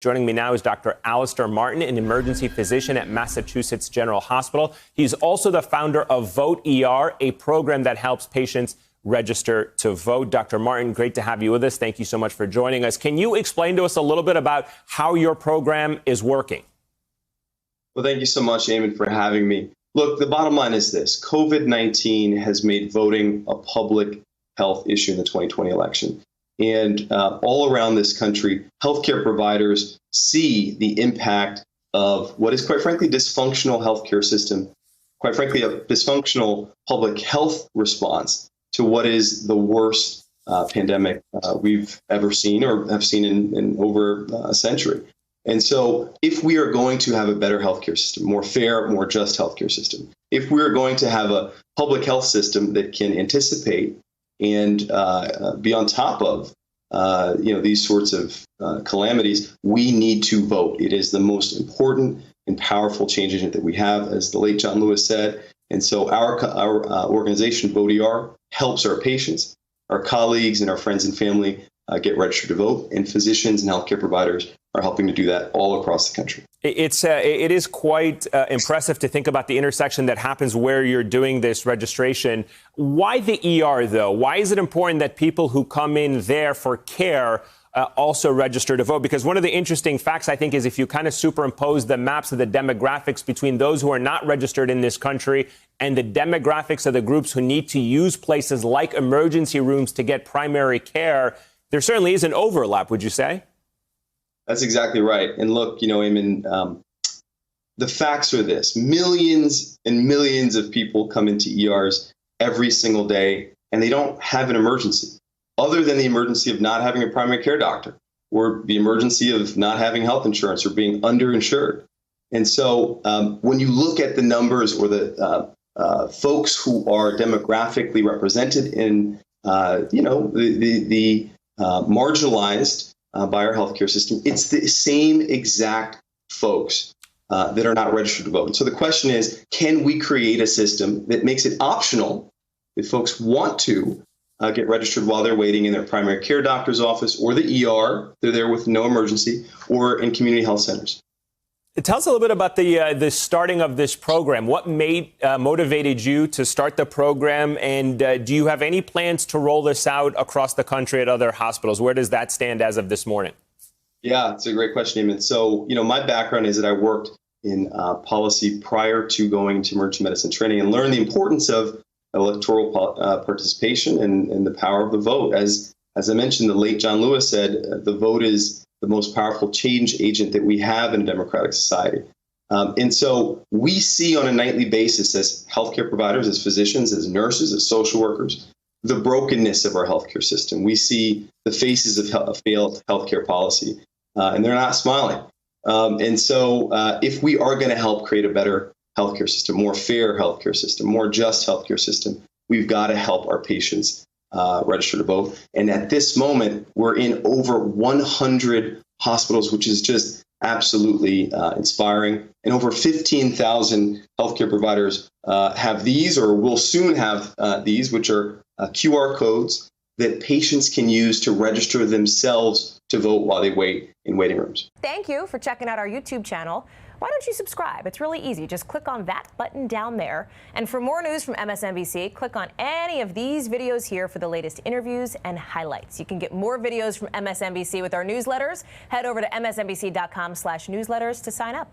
Joining me now is Dr. Alister Martin, an emergency physician at Massachusetts General Hospital. He's also the founder of Vot-ER, a program that helps patients register to vote. Dr. Martin, great to have you with us. Thank you so much for joining us. Can you explain to us a little bit about how your program is working? Well, thank you so much, Ayman, for having me. Look, the bottom line is this. COVID-19 has made voting a public health issue in the 2020 election. And all around this country, healthcare providers see the impact of what is, quite frankly, dysfunctional healthcare system, quite frankly, a dysfunctional public health response to what is the worst pandemic we've ever seen or have seen in over a century. And so if we are going to have a better healthcare system, more fair, more just healthcare system, if we're going to have a public health system that can anticipate and be on top of these sorts of calamities, we need to vote. It is the most important and powerful change agent that we have, as the late John Lewis said. And so our organization, Vot-ER, helps our patients, our colleagues, and our friends and family get registered to vote. And physicians and healthcare providers are helping to do that all across the country. It is quite impressive to think about the intersection that happens where you're doing this registration. Why the ER, though? Why is it important that people who come in there for care also register to vote? Because one of the interesting facts, I think, is if you kind of superimpose the maps of the demographics between those who are not registered in this country and the demographics of the groups who need to use places like emergency rooms to get primary care, there certainly is an overlap, would you say? That's exactly right. And look, Ayman, the facts are this. Millions and millions of people come into ERs every single day, and they don't have an emergency other than the emergency of not having a primary care doctor or the emergency of not having health insurance or being underinsured. And so when you look at the numbers or the folks who are demographically represented in, the marginalized by our healthcare system, it's the same exact folks that are not registered to vote. And so the question is, can we create a system that makes it optional if folks want to get registered while they're waiting in their primary care doctor's office or the ER, they're there with no emergency, or in community health centers? Tell us a little bit about the starting of this program. What motivated you to start the program? And do you have any plans to roll this out across the country at other hospitals? Where does that stand as of this morning? Yeah, it's a great question, Ayman. So, my background is that I worked in policy prior to going to emergency medicine training and learned the importance of electoral participation and the power of the vote. As I mentioned, the late John Lewis said, the vote is the most powerful change agent that we have in a democratic society. And so we see on a nightly basis as healthcare providers, as physicians, as nurses, as social workers, the brokenness of our healthcare system. We see the faces of failed healthcare policy, and they're not smiling. And so if we are going to help create a better healthcare system, more fair healthcare system, more just healthcare system, we've got to help our patients register to vote. And at this moment, we're in over 100 hospitals, which is just absolutely inspiring. And over 15,000 healthcare providers have these, or will soon have these, which are QR codes that patients can use to register themselves to vote while they wait in waiting rooms. Thank you for checking out our YouTube channel. Why don't you subscribe? It's really easy. Just click on that button down there. And for more news from MSNBC, click on any of these videos here for the latest interviews and highlights. You can get more videos from MSNBC with our newsletters. Head over to msnbc.com/newsletters to sign up.